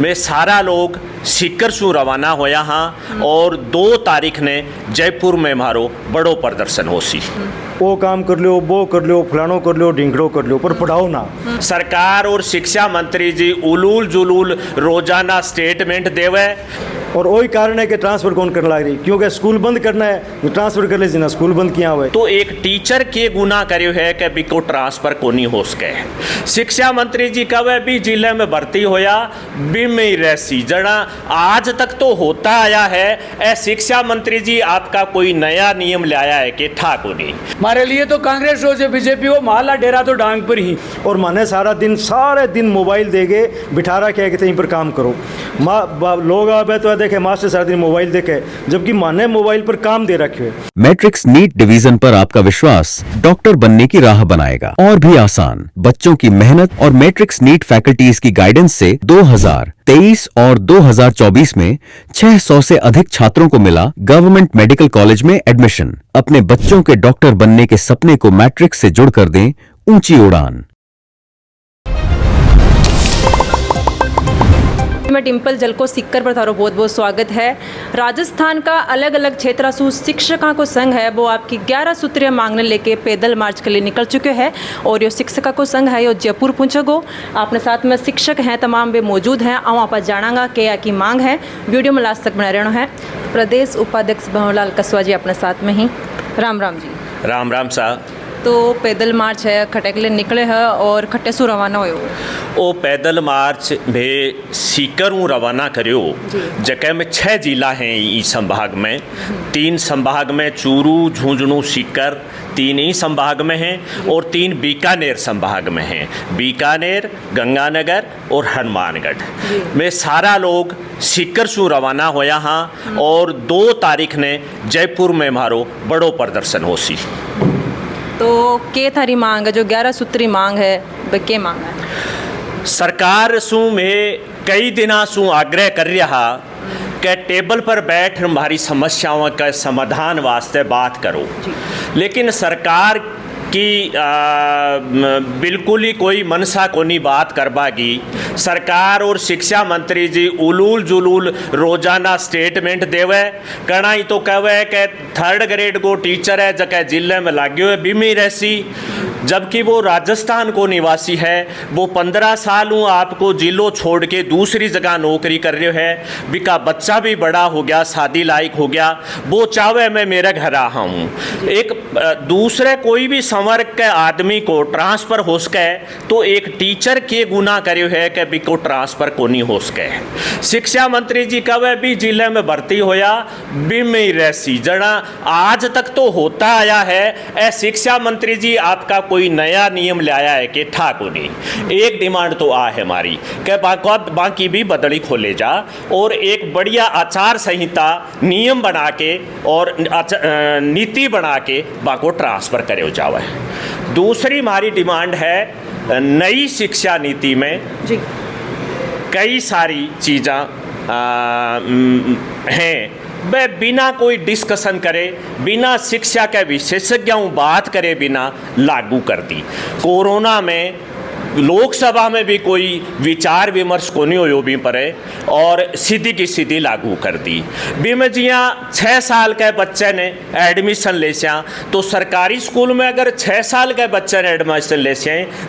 में सारा लोग सीकर सु रवाना होया हाँ और 2 तारीख ने जयपुर में मारो बड़ो प्रदर्शन होसी। वो काम कर लो, वो कर लो, फलानो कर लो, ढिंगड़ो कर लो, पर पढ़ाओ ना। सरकार और शिक्षा मंत्री जी उलूल जुलूल रोजाना स्टेटमेंट देवे और वही कारण है कि ट्रांसफर कौन करने लग रही, क्योंकि स्कूल बंद करना है तो ट्रांसफर कर ले, ना स्कूल बंद किया हुआ है। तो एक टीचर के गुना करो है कि बिको ट्रांसफर को नहीं हो सके। शिक्षा मंत्री जी कवे भी जिले में भर्ती होया भी में ही रहसी जना आज तक तो होता आया है। ए शिक्षा मंत्री जी आपका कोई नया नियम लाया है कि ठा को नहीं? हमारे लिए तो कांग्रेस हो से बीजेपी हो, महला डेरा तो डांग पर ही। और माने सारे दिन मोबाइल देगे बिठा रहा क्या कहीं पर काम करो। लोग आवे तो देखे मास्टर सारा दिन मोबाइल देखे, जबकि माने मोबाइल पर काम दे रखे। मैट्रिक्स नीट डिवीजन पर आपका विश्वास डॉक्टर बनने की राह बनाएगा और भी आसान। बच्चों की मेहनत और मैट्रिक्स नीट फैकल्टीज की गाइडेंस से 2023 और 2024 में 600 से अधिक छात्रों को मिला गवर्नमेंट मेडिकल कॉलेज में एडमिशन। अपने बच्चों के डॉक्टर बनने के सपने को मैट्रिक्स से जुड़ कर दें ऊंची उड़ान। मैं डिम्पल जलको सीकर पर थारो बहुत बहुत स्वागत है। राजस्थान का अलग अलग क्षेत्र सु शिक्षकों को संघ है वो आपकी 11 सूत्रीय मांग ने लेके पैदल मार्च के लिए निकल चुके हैं और यो शिक्षकों को संघ है यो जयपुर पहुंचोगो। आपने साथ में शिक्षक हैं तमाम वे मौजूद हैं और आप जानांगा क्या की मांग है। वीडियो में लास्ट तक बना रहना है। प्रदेश उपाध्यक्ष भंवरलाल कसवा जी अपने साथ में ही। राम राम जी। राम राम साहब। तो पैदल मार्च है खटे के लिए निकले हैं और खट्टे सु रवाना हो। ओ पैदल मार्च में सीकर रवाना करो जगह में 6 जिला हैं इस संभाग में। 3 संभाग में चूरू झुंझुनू सीकर 3 ही संभाग में हैं और 3 बीकानेर संभाग में हैं। बीकानेर गंगानगर और हनुमानगढ़ में सारा लोग सीकर सु रवाना होया हाँ और 2 तारीख ने जयपुर में मारो बड़ो प्रदर्शन होसी। तो के थारी मांग है जो 11 सूत्री मांग है वे के मांग है? सरकार सु में कई दिना सु आग्रह कर रहा कि टेबल पर बैठ हमारी समस्याओं का समाधान वास्ते बात करो, लेकिन सरकार की बिल्कुल ही कोई मनसा को नहीं बात करवागी। सरकार और शिक्षा मंत्री जी उलूल जुलूल रोजाना स्टेटमेंट देवे कणाई तो कहवे कि 3rd ग्रेड को टीचर है जगह जिले में लाग्यो है बीमी रहसी, जबकि वो राजस्थान को निवासी है। वो 15 साल आपको जिलो छोड़ के दूसरी जगह नौकरी कर रहे है। बिका बच्चा भी बड़ा हो गया, शादी लायक हो गया, वो चाहे मैं मेरे घर रहा हूँ। एक दूसरे कोई भी संवर्ग के आदमी को ट्रांसफ़र हो सके तो एक टीचर के गुना करो है कि बिको ट्रांसफ़र को नहीं हो सके। शिक्षा मंत्री जी कवे भी जिले में भर्ती होया भी में ही रहसी जना आज तक तो होता आया है। ए शिक्षा मंत्री जी आपका कोई नया नियम लाया है कि ठा को नहीं? एक डिमांड तो आ है हमारी कि बाकी भी बदली खोले जा और एक बढ़िया आचार संहिता नियम बना के और नीति बना के बाको ट्रांसफ़र करे जावे। दूसरी हमारी डिमांड है नई शिक्षा नीति में जी कई सारी चीज़ें हैं वह बिना कोई डिस्कशन करे, बिना शिक्षा के विशेषज्ञों बात करे बिना लागू कर दी। कोरोना में लोकसभा में भी कोई विचार विमर्श को नहीं हो भी पड़े और सीधी की सीधी लागू कर दी। बीमे जिया 6 साल के बच्चे ने एडमिशन ले सिया तो सरकारी स्कूल में अगर 6 साल के बच्चे ने एडमिशन ले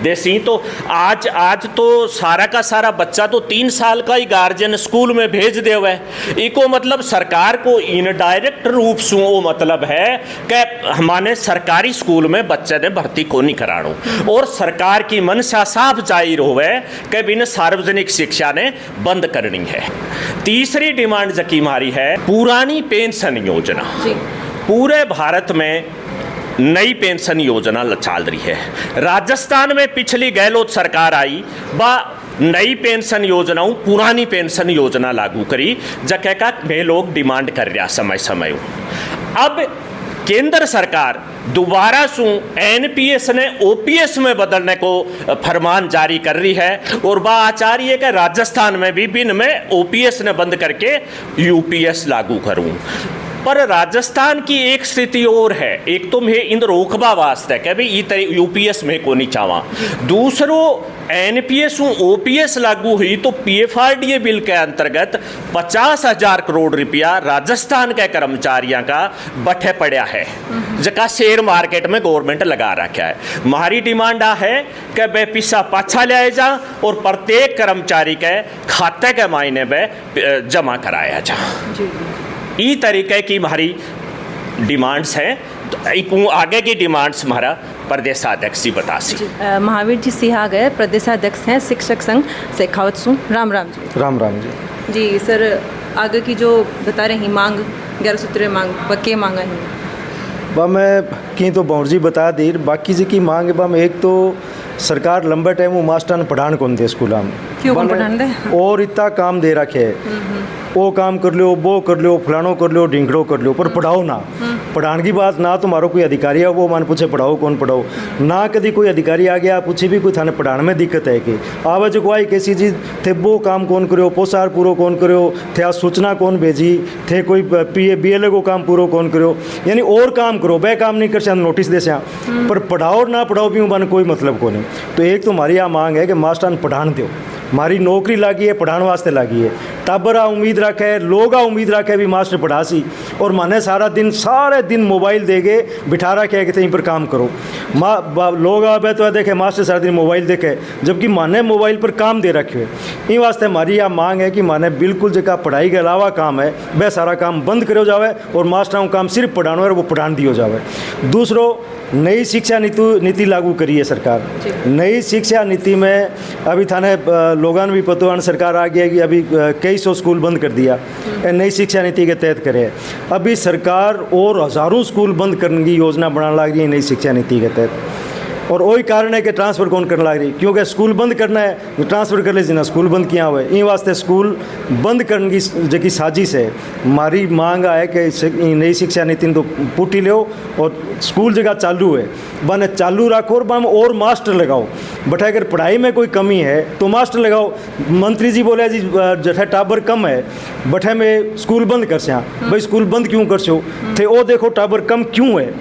देसी तो आज तो सारा का सारा बच्चा तो 3 साल का ही गार्जियन स्कूल में भेज दे हुए। इको मतलब सरकार को इनडायरेक्ट रूप से वो मतलब है कि हमारे सरकारी स्कूल में बच्चे ने भर्ती को नहीं कराणो और सरकार की मनसा साफ जाहिर होवे कि बिन सार्वजनिक शिक्षा ने बंद करनी है। तीसरी डिमांड जकी हमारी है पुरानी पेंशन योजना। पूरे भारत में नई पेंशन योजना चल रही है। राजस्थान में पिछली गहलोत सरकार आई बा नई पेंशन योजनाओं पुरानी पेंशन योजना लागू करी जगह का वे लोग डिमांड कर रहा समय समय। अब केंद्र सरकार दोबारा सु एनपीएस ने ओपीएस में बदलने को फरमान जारी कर रही है और वह आचार्य है कि राजस्थान में भी बिन में ओपीएस ने बंद करके यूपीएस लागू करूं। पर राजस्थान की एक स्थिति और है, एक तो मैं इन रोकबा वास्ते कि भाई ये यूपीएस में को नहीं चावा, दूसरो एनपीएस ओपीएस लागू हुई तो पीएफआरडीए बिल के अंतर्गत 50,000 करोड़ रुपया राजस्थान के कर्मचारियों का बठे पड़ा है, जका शेयर मार्केट में गवर्नमेंट लगा रखा है। हमारी डिमांड आ है कि वे पैसा पाछा ले जा और प्रत्येक कर्मचारी के खाते के मायने में जमा कराया जा। ई तरीके की हमारी डिमांड्स हैं। तो आगे की डिमांड्स हमारा प्रदेशाध्यक्ष जी बता सी। महावीर जी सिंह आ गए, प्रदेशाध्यक्ष हैं शिक्षक संघ शेखावत सू। राम राम जी। राम राम जी। जी सर, आगे की जो बता रहे हैं मांग 11 सूत्रीय मांग बके मांगा है बा मैं की तो बाउर जी बता दी, बाकी जी की मांग है बम एक तो सरकार लंबे टाइम वो मास्टर पढ़ान कौन दे स्कूल में, क्यों कौन पढ़ान दे और इतना काम दे रखे है, वो काम कर लो, वो कर लो, फलानो कर लो, ढिंकड़ो कर लो, पर पढ़ाओ ना। पढ़ाने की बात ना तुम्हारो कोई अधिकारी है वो मान पूछे पढ़ाओ कौन पढ़ाओ ना, कभी कोई अधिकारी आ गया पूछे भी कोई थाने पढ़ाने में दिक्कत है कि आवा जो कोई कैसी चीज़ थे वो काम कौन करो, पोसार पूरो कौन करो थे, आ सूचना कौन भेजी थे, कोई BLA को काम पूरो कौन करो, यानी और काम करो वह काम नहीं कर सकते नोटिस दे से, पर पढ़ाओ ना पढ़ाओ भी बन कोई मतलब को नहीं। तो एक तो हमारी यह मांग है कि मास्टर पढ़ान दो, हमारी नौकरी लागी है पढ़ाने वास्ते लागी है, टाबरा उम्मीद रखे, लोग उम्मीद रखे भी मास्टर पढ़ा सी, और माने सारे दिन मोबाइल देगे बिठा रखे कि कहीं पर काम करो। लोग आवे तो देखे मास्टर सारा दिन मोबाइल देखे, जबकि माने मोबाइल पर काम दे रखे हुए। इन वास्ते हमारी यह मांग है कि माने बिल्कुल जगह पढ़ाई के अलावा काम है वह सारा काम बंद करो जावे और मास्टरों को काम सिर्फ पढ़ाना है वो पढ़ान दियो जावे। दूसरो, नई शिक्षा नीति लागू करी है सरकार। नई शिक्षा नीति में अभी थाने लोगों भी पता सरकार आ गया कि अभी कई सौ स्कूल बंद कर दिया नई शिक्षा नीति के तहत करे। अभी सरकार और हज़ारों स्कूल बंद करने की योजना बनाने लग रही है नई शिक्षा नीति के तहत, और वही कारण है कि ट्रांसफ़र कौन करने लग रही, क्योंकि स्कूल बंद करना है ट्रांसफ़र कर ले जिना स्कूल बंद किया हुआ है। इन वास्ते स्कूल बंद करने की जो साजिश है, हमारी मांग है कि नई शिक्षा नीति तो पुटी लो और स्कूल जगह चालू है बने चालू रखो और बम और मास्टर लगाओ। बट अगर पढ़ाई में कोई कमी है तो मास्टर लगाओ। मंत्री जी बोले जी जठे टाबर कम है बठे में स्कूल बंद कर सया, भाई स्कूल बंद क्यों कर सो थे, वो देखो टाबर कम क्यों है,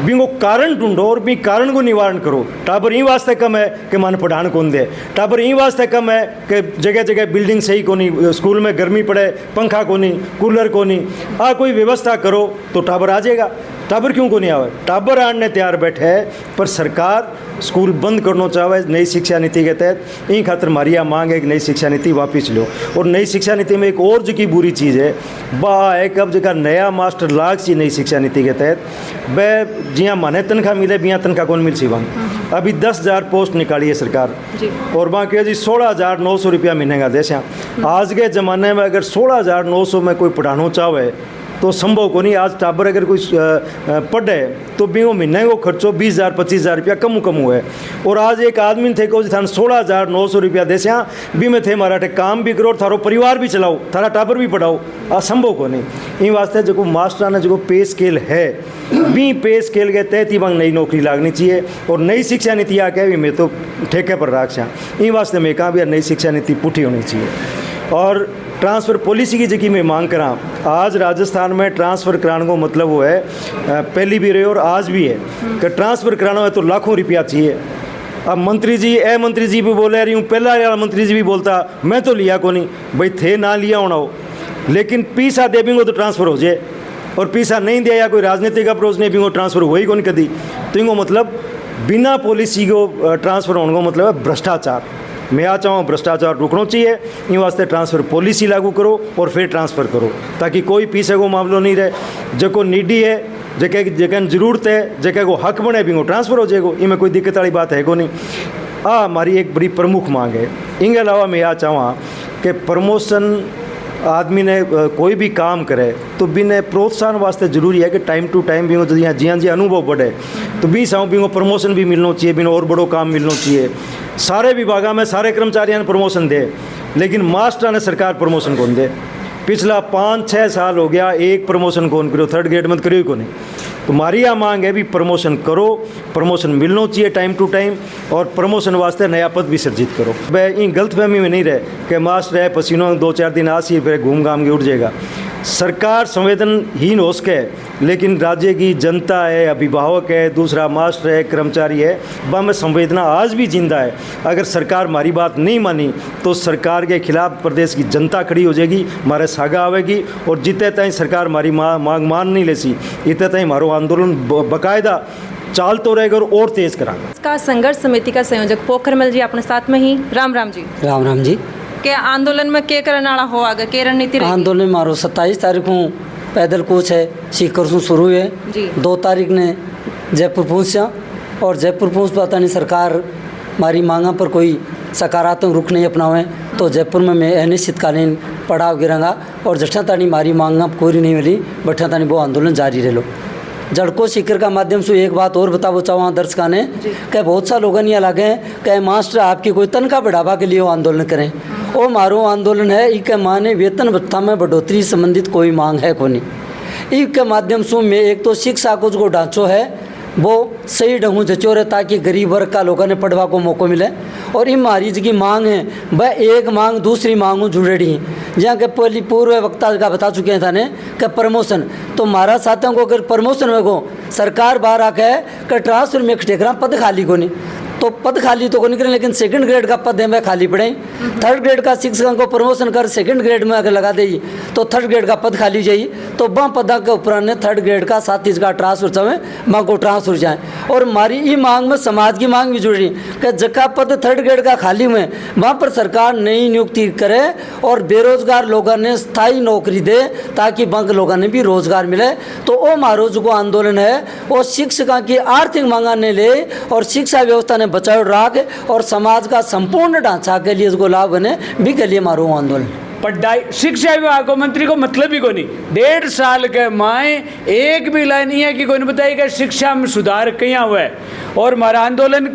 बिंगो कारण ढूंढो और भी कारण को निवारण करो। टाबर ई वास्ते कम है कि मन पढ़ान कौन दे, टाबर ई वास्ते कम है कि जगह जगह बिल्डिंग सही को नहीं, स्कूल में गर्मी पड़े पंखा को नहीं, कूलर को नहीं, आ कोई व्यवस्था करो तो टाबर आ जाएगा। टाबर क्यों को नहीं आवे, टाबर आने तैयार बैठे है, पर सरकार स्कूल बंद करना चाहे नई शिक्षा नीति के तहत। इन खातर हमारी यह मांग है कि नई शिक्षा नीति वापस लो। और नई शिक्षा नीति में एक और जो की बुरी चीज़ है वह है कि अब जगह नया मास्टर लाग सी नई शिक्षा नीति के तहत वह जिया माने तनख्वाह मिले बिया तनख्वाह कौन मिल सी वन। अभी 10,000 पोस्ट निकाली है सरकार और बाकी जी 16,900 रुपया महीने का देश। आज के ज़माने में अगर 16,900 में कोई पढ़ाना चाहे तो संभव को नहीं। आज टाबर अगर कोई पढ़े तो भी वो महीने को खर्चो 20,000 25,000 रुपया कम हुआ है। और आज एक आदमी थे को थान 16,900 रुपया दे भी में थे मारा काम भी करो, थारो परिवार भी चलाओ, थारा टाबर भी पढ़ाओ, असंभव को नहीं। इन वास्ते जो मास्टर ने जो पे स्केल है भी पे स्केल के तहत ही वहाँ नई नौकरी लागनी चाहिए। और नई शिक्षा नीति आके भी मैं तो ठेके पर रख सा। इन वास्ते मैं कहा भी नई शिक्षा नीति पुठी होनी चाहिए। और ट्रांसफ़र पॉलिसी की जगह मैं मांग करा, आज राजस्थान में ट्रांसफ़र कराने को मतलब वो है पहली भी रही और आज भी है कि ट्रांसफ़र कराना है तो लाखों रुपया चाहिए। अब मंत्री जी भी बोले रही हूँ, पहला वाला मंत्री जी भी बोलता मैं तो लिया को नहीं, भाई थे ना लिया होना हो, लेकिन पैसा दे भी तो ट्रांसफ़र हो जाए, और पैसा नहीं दिया या कोई राजनीतिक अप्रोच नहीं भी ट्रांसफ़र हो ही को नहीं कभी। तो इनको मतलब बिना पॉलिसी को ट्रांसफ़र होने को मतलब है भ्रष्टाचार। मैं आ चाहूँ भ्रष्टाचार रुकना चाहिए। इन वास्ते ट्रांसफ़र पॉलिसी लागू करो और फिर ट्रांसफ़र करो ताकि कोई पीछे को मामलो नहीं रहे। जो को नीडी है जगह ज़रूरत है जगह को हक बने भी ट्रांसफ़र हो जाएगा, इनमें कोई दिक्कत वाली बात है को नहीं। हमारी एक बड़ी प्रमुख मांग है। इनके अलावा मैं आ चाहूँ कि प्रमोशन आदमी ने कोई भी काम करे तो बिना प्रोत्साहन वास्ते जरूरी है कि टाइम टू टाइम भी जिया जी अनुभव बढ़े तो भी साऊँ भी प्रमोशन भी मिलना चाहिए, बिना और बड़ो काम मिलना चाहिए। सारे विभागों में सारे कर्मचारियों ने प्रमोशन दे, लेकिन मास्टर ने सरकार प्रमोशन कौन दे। पिछला 5-6 साल हो गया एक प्रमोशन कौन करो, थर्ड ग्रेड में करो को नहीं। तो हमारी यह मांग है भी प्रमोशन करो, प्रमोशन मिलना चाहिए टाइम टू टाइम, और प्रमोशन वास्ते नया पद भी सृजित करो। वह इन गलतफहमी में नहीं रहे कि मास्टर है पसीनों 2-4 दिन आसी फिर घूम घाम के उठ जाएगा। सरकार संवेदनहीन हो सके, लेकिन राज्य की जनता है, अभिभावक है, दूसरा मास्टर है, कर्मचारी है, वह में संवेदना आज भी जिंदा है। अगर सरकार हमारी बात नहीं मानी तो सरकार के खिलाफ प्रदेश की जनता खड़ी हो जाएगी, हमारे सागा आवेगी, और जितने ताई सरकार हमारी मांग मान नहीं लेसी इतने ताई हमारो आंदोलन बाकायदा चाल तो रहेगा और तेज करांगा। इसका संघर्ष समिति का संयोजक पोखरमल जी अपने साथ में ही। राम राम जी। राम राम जी। के आंदोलन में के करने वाला हो आगे के रणनीति रहेगी? आंदोलन मारो 27 तारीख को पैदल कूच है, सीकर से शुरू है जी। 2 तारीख ने जयपुर पहुँचा, और जयपुर पहुँच पता नहीं सरकार हमारी मांगा पर कोई सकारात्मक रुख नहीं अपनावे तो जयपुर में मैं अनिश्चितकालीन पड़ाव गिरांगा, और जठा तानी हमारी मांगा पूरी नहीं मिली बठा तानी वो आंदोलन जारी रह लो। जड़को सीकर का माध्यम से एक बात और बताओ चाहो दर्शका ने कि बहुत सा लोग नहीं लगे कि मास्टर आपकी कोई तनख्वाह बढ़ावा के लिए वो आंदोलन करें, वो मारो आंदोलन है इसके माने वेतन भत्ता में बढ़ोतरी संबंधित कोई मांग है को नहीं। इसके माध्यम से मैं एक तो शिक्षा को जो ढांचो है वो सही ढंगू जचो रहे ताकि गरीब वर्ग का लोगों ने पढ़वा को मौका मिले, और इन मरीज की मांग है वह एक मांग दूसरी मांगों जुड़ेड़ी है। जहाँ के पहली पूर्व वक्ता का बता चुके हैं थाने कि प्रमोशन, तो महाराज साथियों को अगर प्रमोशन में को सरकार बाहर आके है कि ट्रांसफर में ठेकरा पद खाली को नहीं, तो पद खाली तो को निकले, लेकिन सेकंड ग्रेड का पद है वह खाली पड़े। थर्ड ग्रेड का शिक्षकों को प्रमोशन कर सेकंड ग्रेड में अगर लगा दे तो थर्ड ग्रेड का पद खाली जाइए, तो वह पदा के उपरांत ने थर्ड ग्रेड का साथ इसका ट्रांसफर चाहे माँ को ट्रांसफर जाए। और हमारी ये मांग में समाज की मांग भी जुड़ रही कि जगह पद थर्ड ग्रेड का खाली हुए वहाँ पर सरकार नई नियुक्ति करे और बेरोजगार लोगों ने स्थायी नौकरी दे ताकि बंक लोगों ने भी रोजगार मिले। तो वो हमारो जो आंदोलन है वो शिक्षकों की आर्थिक मांगा ने ले और शिक्षा व्यवस्था ने बचाव राख और समाज का संपूर्ण ढांचा के लिए इसको लाभ बने भी के लिए मारो आंदोलन। पढ़ाई शिक्षा विभाग को मंत्री को मतलब ही को नहीं, 1.5 साल के माए एक भी लाइन नहीं है कि कोई नहीं बताई कि शिक्षा में सुधार कहाँ हुआ है। और हमारा आंदोलन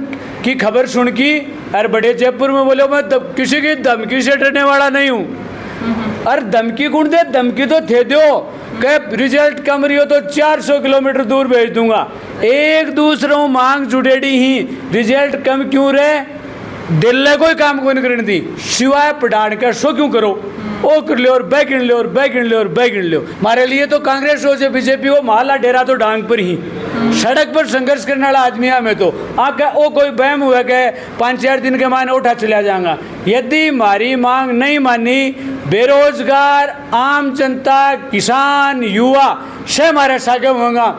की खबर सुन की अरे बड़े जयपुर में बोले मैं किसी की धमकी से डरने वाला नहीं हूँ। अरे धमकी कौन दे, धमकी तो थे दो कि रिजल्ट कम रही हो तो 400 किलोमीटर दूर भेज दूंगा। एक दूसरों मांग जुड़ेड़ी ही रिजल्ट कम क्यों रहे, दिल ने कोई काम को नहीं करने दी सिवाय पढ़ाने का। सो क्यों करो ओ कर लो और बै गिन लो और बै गिन लो और बै गिन लो। हमारे लिए तो कांग्रेस हो से बीजेपी हो महला डेरा तो डांग पर ही सड़क पर संघर्ष करने वाला आदमी है। मैं तो आका ओ कोई बहम हुआ के 5-4 दिन के मायने उठा चला जाऊंगा। यदि हमारी मांग नहीं मानी बेरोजगार आम जनता किसान युवा से हमारे सागे होगा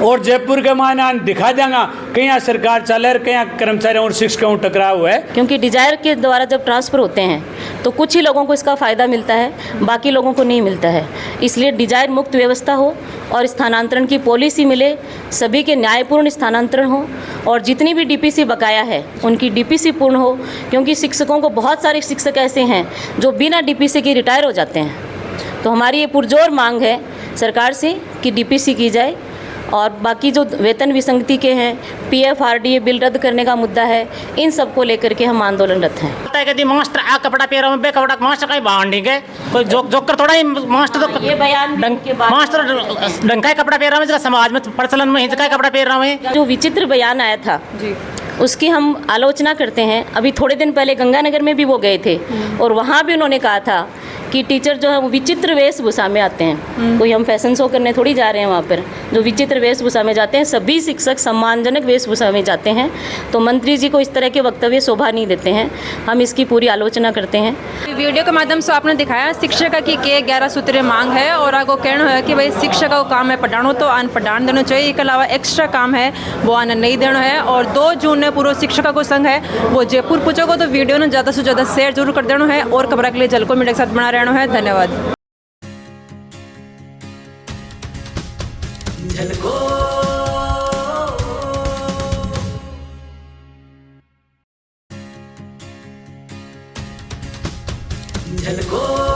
और जयपुर के मायने दिखा देंगे कहीं सरकार चल रही कहीं कर्मचारियों और शिक्षकों टकराव हुआ है। क्योंकि डिजायर के द्वारा जब ट्रांसफ़र होते हैं तो कुछ ही लोगों को इसका फ़ायदा मिलता है, बाकी लोगों को नहीं मिलता है। इसलिए डिजायर मुक्त व्यवस्था हो और स्थानांतरण की पॉलिसी मिले, सभी के न्यायपूर्ण स्थानांतरण हो और जितनी भी डीपीसी बकाया है उनकी डीपीसी पूर्ण हो। क्योंकि शिक्षकों को बहुत सारे शिक्षक ऐसे हैं जो बिना डीपीसी के रिटायर हो जाते हैं। तो हमारी ये पुरजोर मांग है सरकार से कि डीपीसी की जाए। और बाकी जो वेतन विसंगति के हैं, पीएफ आरडीए बिल रद्द करने का मुद्दा है, इन सब को लेकर के हम आंदोलनरत हैं। कहती मास्टर आ कपड़ा पहरा हूँ, बे कपड़ा मास्टर कहीं बाहर नहीं गए, कोई जोक कर थोड़ा ही मास्टर तो ये बयान मास्टर ढंग का कपड़ा पहरा हूँ, समाज में प्रचलन में हिंसा का कपड़ा पहन रहा हूँ। जो विचित्र बयान आया था उसकी हम आलोचना करते हैं। अभी थोड़े दिन पहले गंगानगर में भी वो गए थे और वहाँ भी उन्होंने कहा था कि टीचर जो है वो विचित्र वेशभूषा में आते हैं। कोई हम फैशन शो करने थोड़ी जा रहे हैं वहाँ पर, जो विचित्र वेशभूषा में जाते हैं। सभी शिक्षक सम्मानजनक वेशभूषा में जाते हैं। तो मंत्री जी को इस तरह के वक्तव्य शोभा नहीं देते हैं, हम इसकी पूरी आलोचना करते हैं। वीडियो के माध्यम से आपने दिखाया शिक्षक की के 11 सूत्रीय मांग है और आपको कहना है कि भाई शिक्षक का काम है पढ़ाना, तो आन पढ़ान देना चाहिए। इसके अलावा एक्स्ट्रा काम है वो आने नहीं देना है। और 2 जून ने पूर्व शिक्षक को संघ है वो जयपुर पहुँचोगे, तो वीडियो ने ज़्यादा से ज़्यादा शेयर जरूर कर देना है और खबर के लिए जलको मीडिया के साथ बना रहना है। धन्यवाद। झलको